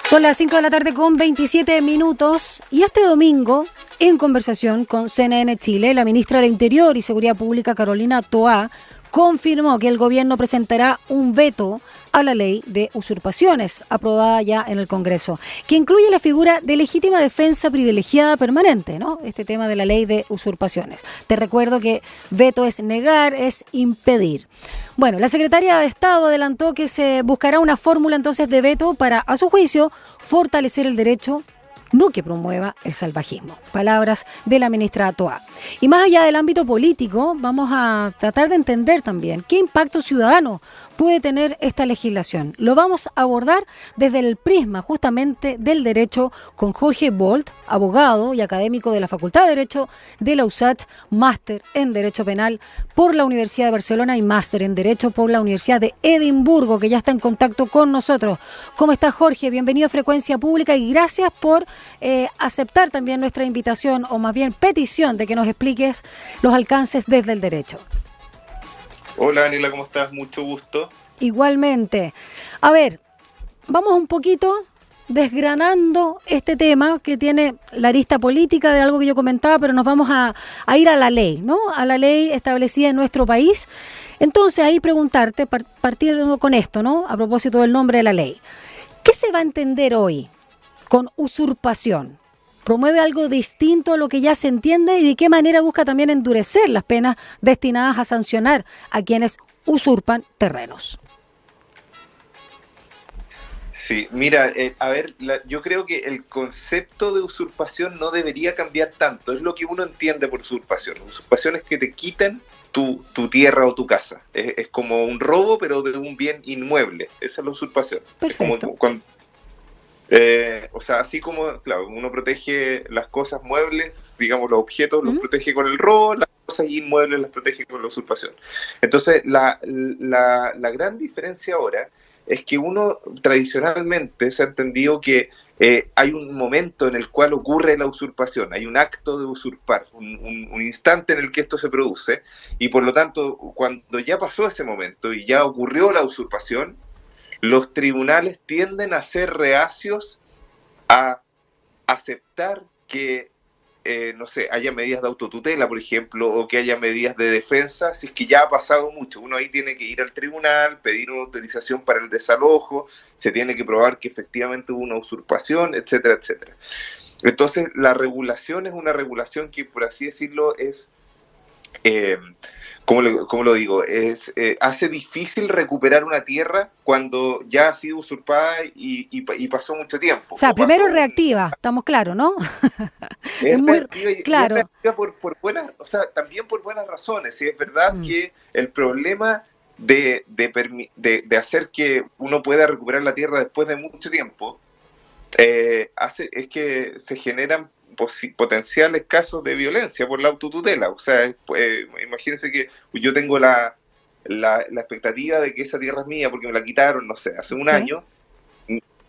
Son las 5 de la tarde con 27 minutos y este domingo, en conversación con CNN Chile, la ministra del Interior y Seguridad Pública, Carolina Toá, confirmó que el gobierno presentará un veto a la ley de usurpaciones, aprobada ya en el Congreso, que incluye la figura de legítima defensa privilegiada permanente, ¿no? Este tema de la ley de usurpaciones. Te recuerdo que veto es negar, es impedir. Bueno, la secretaria de Estado adelantó que se buscará una fórmula entonces de veto para, a su juicio, fortalecer el derecho, no que promueva el salvajismo. Palabras de la ministra Toá. Y más allá del ámbito político, vamos a tratar de entender también qué impacto ciudadano puede tener esta legislación. Lo vamos a abordar desde el prisma justamente del derecho con Jorge Bolt, abogado y académico de la Facultad de Derecho de la USACH, máster en Derecho Penal por la Universidad de Barcelona y máster en Derecho por la Universidad de Edimburgo, que ya está en contacto con nosotros. ¿Cómo estás, Jorge? Bienvenido a Frecuencia Pública y gracias por aceptar también nuestra invitación, o más bien petición, de que nos expliques los alcances desde el derecho. Hola, Daniela, ¿cómo estás? Mucho gusto. Igualmente. A ver, vamos un poquito desgranando este tema que tiene la arista política de algo que yo comentaba, pero nos vamos a ir a la ley, ¿no? A la ley establecida en nuestro país. Entonces, ahí preguntarte, partiendo con esto, ¿no? A propósito del nombre de la ley. ¿Qué se va a entender hoy con usurpación? ¿Promueve algo distinto a lo que ya se entiende y de qué manera busca también endurecer las penas destinadas a sancionar a quienes usurpan terrenos? Sí, mira, yo creo que el concepto de usurpación no debería cambiar tanto. Es lo que uno entiende por usurpación. Usurpación es que te quiten tu tierra o tu casa. Es como un robo, pero de un bien inmueble. Esa es la usurpación. Perfecto. Es como cuando, así como, claro, uno protege las cosas muebles, digamos, los objetos los protege con el robo, las cosas inmuebles las protege con la usurpación. Entonces, la gran diferencia ahora es que uno tradicionalmente se ha entendido que hay un momento en el cual ocurre la usurpación, hay un acto de usurpar, un instante en el que esto se produce, y por lo tanto, cuando ya pasó ese momento y ya ocurrió la usurpación, los tribunales tienden a ser reacios a aceptar que, haya medidas de autotutela, por ejemplo, o que haya medidas de defensa, si es que ya ha pasado mucho. Uno ahí tiene que ir al tribunal, pedir una autorización para el desalojo, se tiene que probar que efectivamente hubo una usurpación, etcétera, etcétera. Entonces, la regulación es una regulación que, por así decirlo, es... ¿Cómo lo digo? Hace difícil recuperar una tierra cuando ya ha sido usurpada y pasó mucho tiempo. O sea, primero reactiva, estamos claros, ¿no? Es muy claro. Es reactiva también por buenas razones. ¿Sí? Es verdad que el problema de hacer que uno pueda recuperar la tierra después de mucho tiempo es que se generan potenciales casos de violencia por la autotutela. O sea, imagínense que yo tengo la expectativa de que esa tierra es mía porque me la quitaron, no sé, hace un año.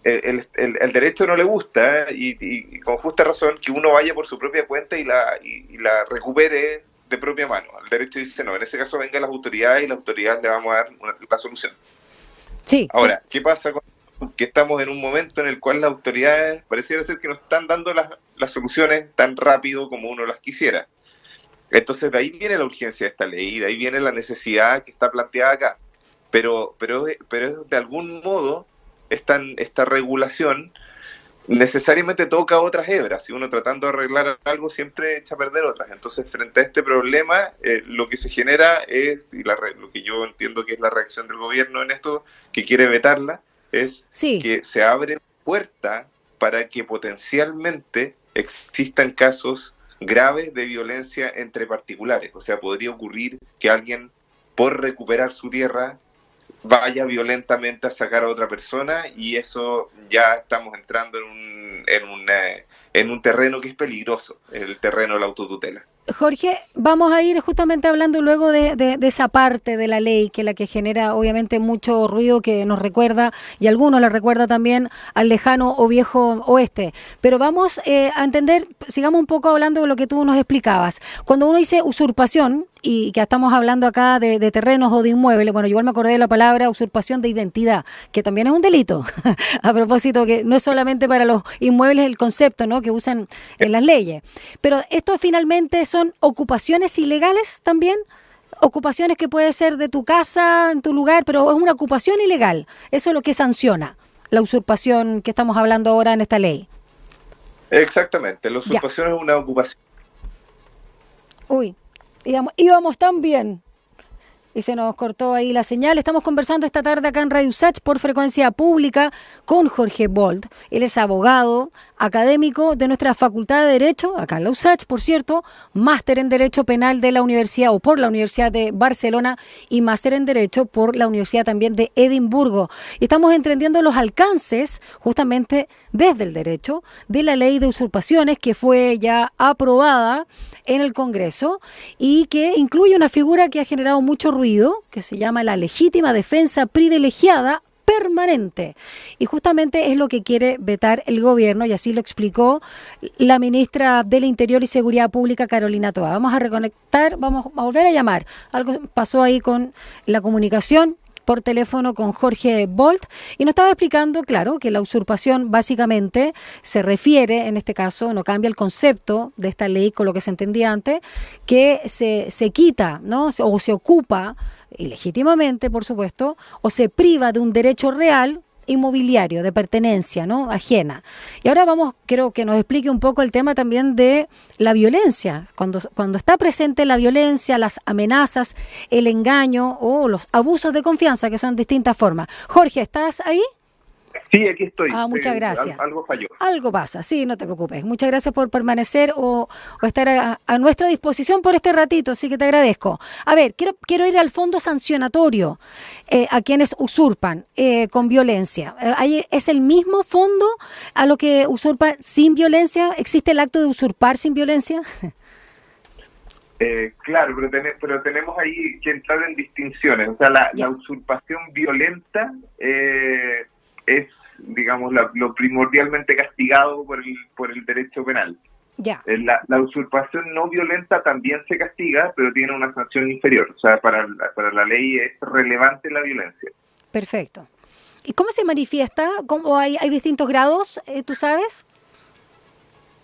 El derecho no le gusta y con justa razón que uno vaya por su propia cuenta y la recupere de propia mano. El derecho dice no, en ese caso vengan las autoridades y las autoridades le vamos a dar la solución. Sí. Ahora, ¿qué pasa con que estamos en un momento en el cual las autoridades pareciera ser que no están dando las soluciones tan rápido como uno las quisiera? Entonces de ahí viene la urgencia de esta ley, de ahí viene la necesidad que está planteada acá. Pero de algún modo esta regulación necesariamente toca otras hebras, y uno tratando de arreglar algo siempre echa a perder otras. Entonces, frente a este problema, lo que se genera es, lo que yo entiendo que es la reacción del gobierno en esto, que quiere vetarla, es que se abre puerta para que potencialmente existan casos graves de violencia entre particulares. O sea, podría ocurrir que alguien, por recuperar su tierra, vaya violentamente a sacar a otra persona, y eso ya estamos entrando en un terreno que es peligroso, el terreno de la autotutela. Jorge, vamos a ir justamente hablando luego de esa parte de la ley, que es la que genera obviamente mucho ruido, que nos recuerda, y a algunos les recuerda también al lejano o viejo oeste. Pero vamos a entender, sigamos un poco hablando de lo que tú nos explicabas. Cuando uno dice usurpación, y que estamos hablando acá de terrenos o de inmuebles, bueno, yo igual me acordé de la palabra usurpación de identidad, que también es un delito. A propósito, que no es solamente para los inmuebles el concepto, ¿no?, que usan en las leyes. Pero esto finalmente son ocupaciones ilegales también, ocupaciones que puede ser de tu casa, en tu lugar, pero es una ocupación ilegal. Eso es lo que sanciona la usurpación que estamos hablando ahora en esta ley. Exactamente, la usurpación es una ocupación. Uy, íbamos tan bien y se nos cortó ahí la señal. Estamos conversando esta tarde acá en Radio USACH por frecuencia pública con Jorge Bolt. Él es abogado, académico de nuestra Facultad de Derecho, acá en la USACH, por cierto, máster en Derecho Penal de la Universidad o por la Universidad de Barcelona y máster en Derecho por la Universidad también de Edimburgo. Y estamos entendiendo los alcances, justamente desde el derecho, de la ley de usurpaciones que fue ya aprobada en el Congreso y que incluye una figura que ha generado mucho ruido, que se llama la legítima defensa privilegiada permanente. Y justamente es lo que quiere vetar el gobierno, y así lo explicó la ministra del Interior y Seguridad Pública, Carolina Toa. Vamos a reconectar, vamos a volver a llamar. Algo pasó ahí con la comunicación por teléfono con Jorge Bolt, y nos estaba explicando, claro, que la usurpación básicamente se refiere, en este caso, no cambia el concepto de esta ley con lo que se entendía antes, que se quita, ¿no?, o se ocupa ilegítimamente, por supuesto, o se priva de un derecho real inmobiliario, de pertenencia, ¿no?, ajena. Y ahora creo que nos explique un poco el tema también de la violencia. Cuando está presente la violencia, las amenazas, el engaño o los abusos de confianza, que son distintas formas. Jorge, ¿estás ahí? Sí, aquí estoy. Muchas gracias. Algo falló. Algo pasa, sí, no te preocupes. Muchas gracias por permanecer o estar a nuestra disposición por este ratito, así que te agradezco. A ver, quiero ir al fondo sancionatorio a quienes usurpan con violencia. ¿Es el mismo fondo a lo que usurpan sin violencia? ¿Existe el acto de usurpar sin violencia? Claro, pero tenemos ahí que entrar en distinciones. O sea, la usurpación violenta es, digamos, lo primordialmente castigado por el derecho penal. Ya. La usurpación no violenta también se castiga, pero tiene una sanción inferior. O sea, para la ley es relevante la violencia. Perfecto. ¿Y cómo se manifiesta? ¿Cómo hay distintos grados, tú sabes?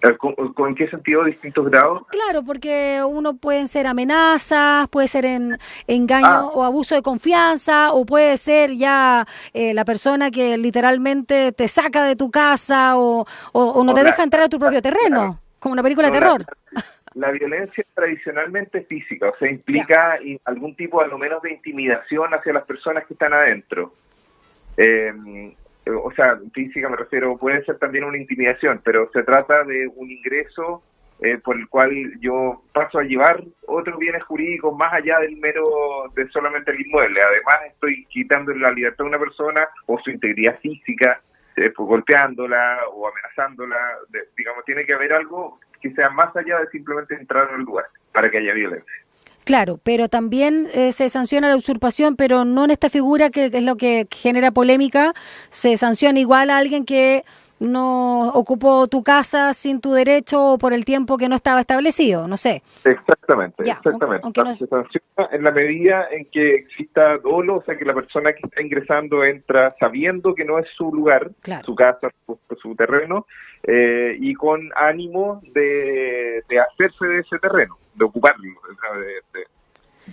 ¿En qué sentido distintos grados? Claro, porque pueden ser amenazas, puede ser engaño o abuso de confianza, o puede ser ya la persona que literalmente te saca de tu casa o no te deja entrar a tu propio terreno, como una película de terror. La violencia es tradicionalmente física, o sea, implica algún tipo, a lo menos, de intimidación hacia las personas que están adentro. O sea, física me refiero, puede ser también una intimidación, pero se trata de un ingreso por el cual yo paso a llevar otros bienes jurídicos más allá de solamente el inmueble. Además, estoy quitando la libertad de una persona o su integridad física, pues golpeándola o amenazándola. Digamos, tiene que haber algo que sea más allá de simplemente entrar al lugar para que haya violencia. Claro, pero también se sanciona la usurpación, pero no en esta figura que es lo que genera polémica. Se sanciona igual a alguien que no ocupó tu casa sin tu derecho o por el tiempo que no estaba establecido, no sé. Exactamente. Se sanciona en la medida en que exista dolo, o sea, que la persona que está ingresando entra sabiendo que no es su lugar, claro, su casa, su terreno, y con ánimo de hacerse de ese terreno, de ocuparlo,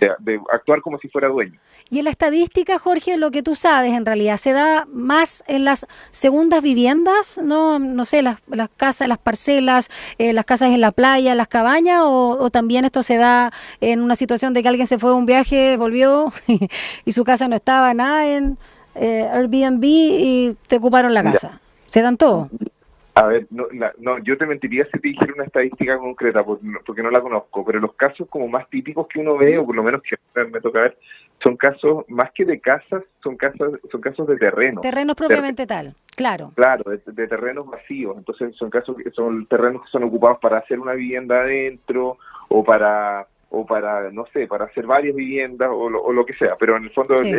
de actuar como si fuera dueño. Y en la estadística, Jorge, lo que tú sabes en realidad, ¿se da más en las segundas viviendas? No sé, las casas, las parcelas, las casas en la playa, las cabañas, o también esto se da en una situación de que alguien se fue a un viaje, volvió y su casa no estaba nada en Airbnb y te ocuparon la casa? ¿Se dan todo? A ver, no, yo te mentiría si te dijera una estadística concreta, porque no la conozco, pero los casos como más típicos que uno ve, o por lo menos que me toca ver, son casos, más que de casas, son casos de terreno. Terrenos propiamente tal, claro. Claro, de terrenos vacíos. Entonces son terrenos que son ocupados para hacer una vivienda adentro, o para no sé, para hacer varias viviendas, o lo que sea. Pero en el fondo, sí,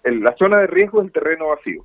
la zona de riesgo es el terreno vacío.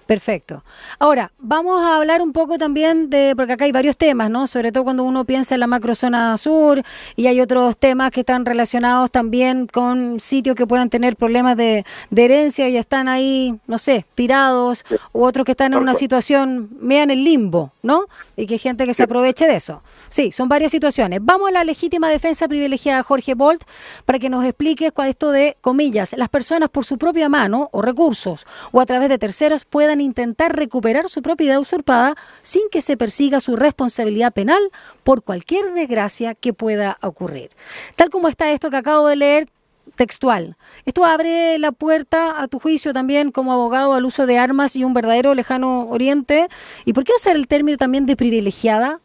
Perfecto. Ahora, vamos a hablar un poco también porque acá hay varios temas, ¿no? Sobre todo cuando uno piensa en la macrozona sur y hay otros temas que están relacionados también con sitios que puedan tener problemas de herencia y están ahí, no sé, tirados, Sí, u otros que están en tal una cual. situación media en el limbo, ¿no? Y que hay gente que se Sí. aproveche de eso. Sí, son varias situaciones. Vamos a la legítima defensa privilegiada, Jorge Bolt, para que nos expliques cuál esto de, comillas, las personas por su propia mano o recursos o a través de terceros puedan intentar recuperar su propiedad usurpada sin que se persiga su responsabilidad penal por cualquier desgracia que pueda ocurrir. Tal como está esto que acabo de leer, textual. Esto abre la puerta, a tu juicio también, como abogado, al uso de armas y un verdadero lejano oriente. ¿Y por qué usar el término también de privilegiada?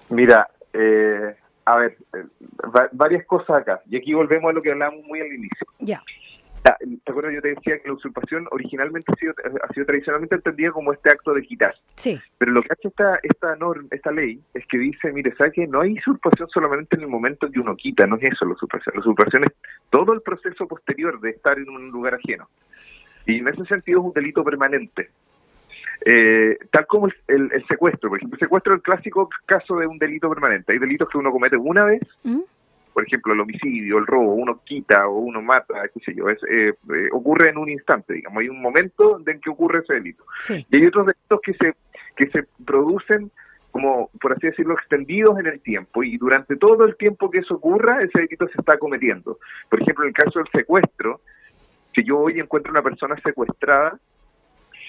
Mira, a ver, varias cosas acá. Y aquí volvemos a lo que hablábamos muy al inicio. Ya. ¿Te acuerdas? Yo te decía que la usurpación originalmente ha sido tradicionalmente entendida como este acto de quitar. Sí. Pero lo que hace esta ley es que dice, mire, ¿sabe qué? No hay usurpación solamente en el momento en que uno quita, no es eso la usurpación. La usurpación es todo el proceso posterior de estar en un lugar ajeno. Y en ese sentido es un delito permanente. Tal como el secuestro, por ejemplo. El secuestro es el clásico caso de un delito permanente. Hay delitos que uno comete una vez, por ejemplo, el homicidio, el robo, uno quita o uno mata, qué sé yo, ocurre en un instante, digamos, hay un momento en que ocurre ese delito. Sí. Y hay otros delitos que se producen, como por así decirlo, extendidos en el tiempo, y durante todo el tiempo que eso ocurra, ese delito se está cometiendo. Por ejemplo, en el caso del secuestro, si yo hoy encuentro una persona secuestrada,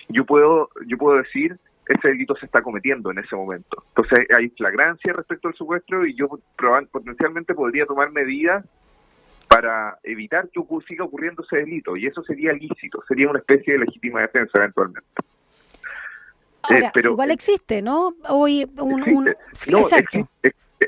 yo puedo decir ese delito se está cometiendo en ese momento. Entonces hay flagrancia respecto al secuestro y yo potencialmente podría tomar medidas para evitar que siga ocurriendo ese delito, y eso sería lícito, sería una especie de legítima defensa eventualmente. Ahora, Pero igual existe, ¿no? Hoy existe. Sí, No, exacto.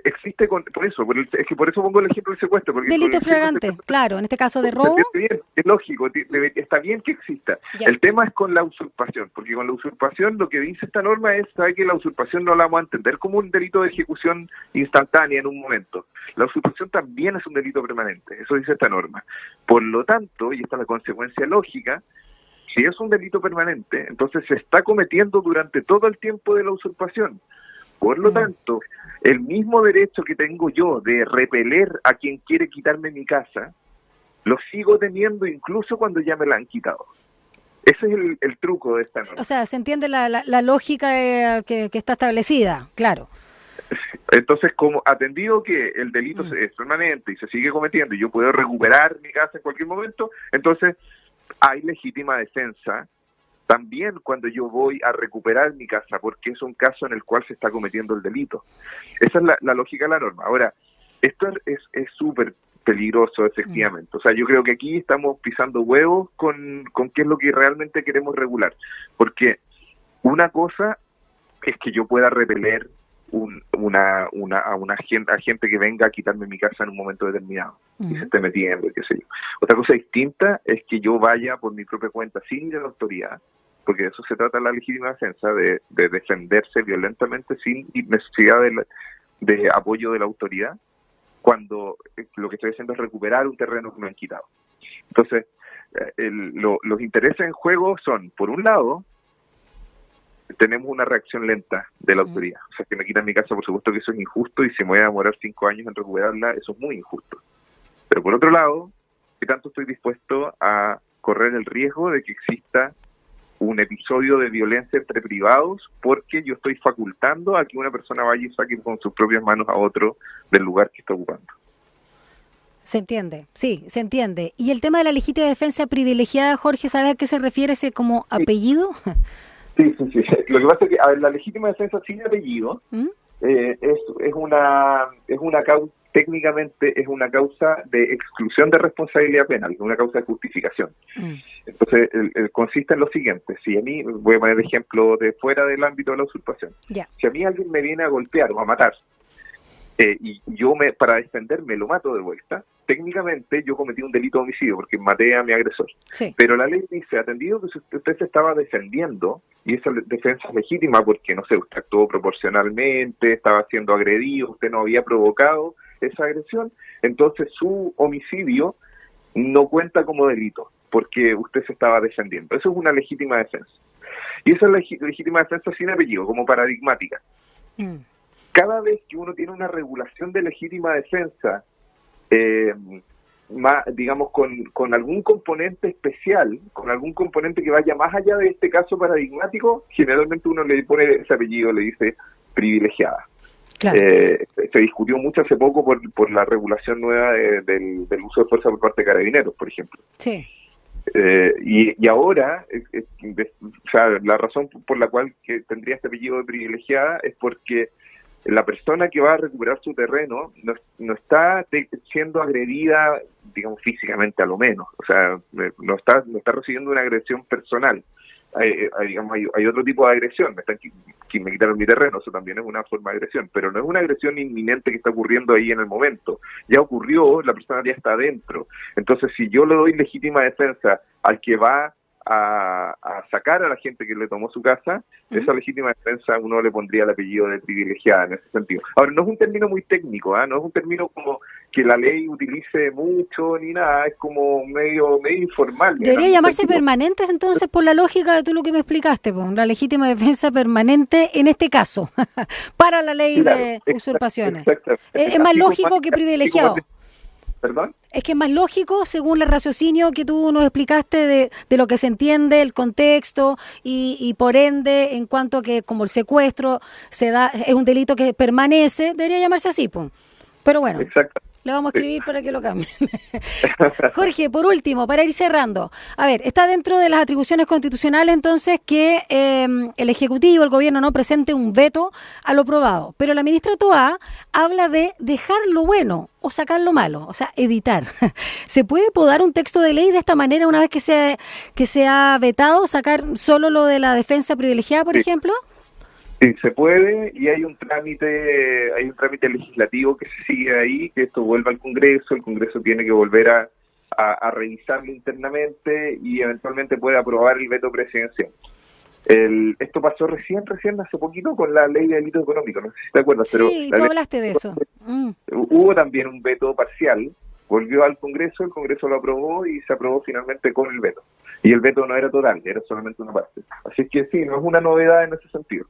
existe por eso, es que por eso pongo el ejemplo del secuestro. Porque con Delito el ejemplo del flagrante, secuestro, claro, en este caso de robo. está bien, es lógico, está bien que exista. Ya. El tema es con la usurpación, porque con la usurpación lo que dice esta norma es, ¿sabe? Que la usurpación no la vamos a entender como un delito de ejecución instantánea en un momento. La usurpación también es un delito permanente, eso dice esta norma. Por lo tanto, y esta es la consecuencia lógica, si es un delito permanente, entonces se está cometiendo durante todo el tiempo de la usurpación. Por lo tanto, el mismo derecho que tengo yo de repeler a quien quiere quitarme mi casa, lo sigo teniendo incluso cuando ya me la han quitado. Ese es el truco de esta norma. O sea, se entiende la lógica que está establecida, claro. Entonces, como atendido que el delito es permanente y se sigue cometiendo y yo puedo recuperar mi casa en cualquier momento, entonces hay legítima defensa también cuando yo voy a recuperar mi casa, porque es un caso en el cual se está cometiendo el delito. Esa es la lógica de la norma. Ahora, esto es súper peligroso, efectivamente. O sea, yo creo que aquí estamos pisando huevos con qué es lo que realmente queremos regular. Porque una cosa es que yo pueda repeler a gente que venga a quitarme mi casa en un momento determinado y se esté metiendo, qué sé yo. Otra cosa distinta es que yo vaya por mi propia cuenta sin ir a la autoridad, porque de eso se trata la legítima defensa, de defenderse violentamente sin necesidad de apoyo de la autoridad, cuando lo que estoy haciendo es recuperar un terreno que me han quitado. Entonces, los intereses en juego son, por un lado, tenemos una reacción lenta de la autoridad. O sea, que me quitan mi casa, por supuesto que eso es injusto, y si me voy a demorar 5 años en recuperarla, eso es muy injusto. Pero por otro lado, ¿qué tanto estoy dispuesto a correr el riesgo de que exista un episodio de violencia entre privados porque yo estoy facultando a que una persona vaya y saque con sus propias manos a otro del lugar que está ocupando? Se entiende, sí, se entiende. Y el tema de la legítima defensa privilegiada, Jorge, ¿sabes a qué se refiere ese como apellido? Sí. Lo que pasa es que, a ver, la legítima defensa sin apellido es una causa, técnicamente es una causa de exclusión de responsabilidad penal, una causa de justificación. Entonces, consiste en lo siguiente: si a mí, voy a poner ejemplo de fuera del ámbito de la usurpación, si a mí alguien me viene a golpear o a matar, y yo para defenderme lo mato de vuelta, técnicamente yo cometí un delito de homicidio porque maté a mi agresor. Sí. Pero la ley dice, atendido que usted se estaba defendiendo, y esa defensa es legítima porque, no sé, usted actuó proporcionalmente, estaba siendo agredido, usted no había provocado esa agresión, entonces su homicidio no cuenta como delito. porque usted se estaba defendiendo. Eso es una legítima defensa. Y esa es la legítima defensa sin apellido, como paradigmática. Cada vez que uno tiene una regulación de legítima defensa, digamos, con algún componente especial, con algún componente que vaya más allá de este caso paradigmático, generalmente uno le pone ese apellido, le dice privilegiada. Claro. Se discutió mucho hace poco por la regulación nueva del uso de fuerza por parte de carabineros, por ejemplo. Sí. Y ahora, o sea, la razón por la cual que tendría este apellido de privilegiada es porque la persona que va a recuperar su terreno no está siendo agredida, digamos, físicamente a lo menos. O sea, no está recibiendo una agresión personal. Hay otro tipo de agresión. Me quitaron mi terreno, eso también es una forma de agresión, pero no es una agresión inminente que está ocurriendo ahí en el momento. Ya ocurrió, la persona ya está adentro. Entonces, si yo le doy legítima defensa al que va a sacar a la gente que le tomó su casa, esa legítima defensa uno le pondría el apellido de privilegiada en ese sentido. Ahora, no es un término muy técnico, no es un término como que la ley utilice mucho ni nada, es como medio informal. Debería llamarse permanentes, entonces, por la lógica de tú lo que me explicaste, pues, la legítima defensa permanente en este caso, para la ley de usurpaciones. Es más lógico que privilegiado. ¿Perdón? Es que es más lógico, según el raciocinio que tú nos explicaste de lo que se entiende, el contexto, y por ende, en cuanto a que como el secuestro se da, es un delito que permanece, debería llamarse así, pues. Pero bueno, le vamos a escribir para que lo cambien. Jorge, por último, para ir cerrando, a ver, está dentro de las atribuciones constitucionales entonces que el Ejecutivo, el Gobierno, no presente un veto a lo probado, pero la ministra Toá habla de dejar lo bueno o sacar lo malo, o sea, editar. ¿Se puede podar un texto de ley de esta manera una vez que se ha vetado, sacar solo lo de la defensa privilegiada, por ejemplo? Sí, se puede, y hay un trámite legislativo que se sigue ahí, que esto vuelva al Congreso, el Congreso tiene que volver a revisarlo internamente y eventualmente puede aprobar el veto presidencial. Esto pasó recién hace poquito con la ley de delitos económicos, no sé si te acuerdas. Sí, tú hablaste de eso. Hubo también un veto parcial, volvió al Congreso, el Congreso lo aprobó y se aprobó finalmente con el veto. Y el veto no era total, era solamente una parte. Así que sí, no es una novedad en ese sentido.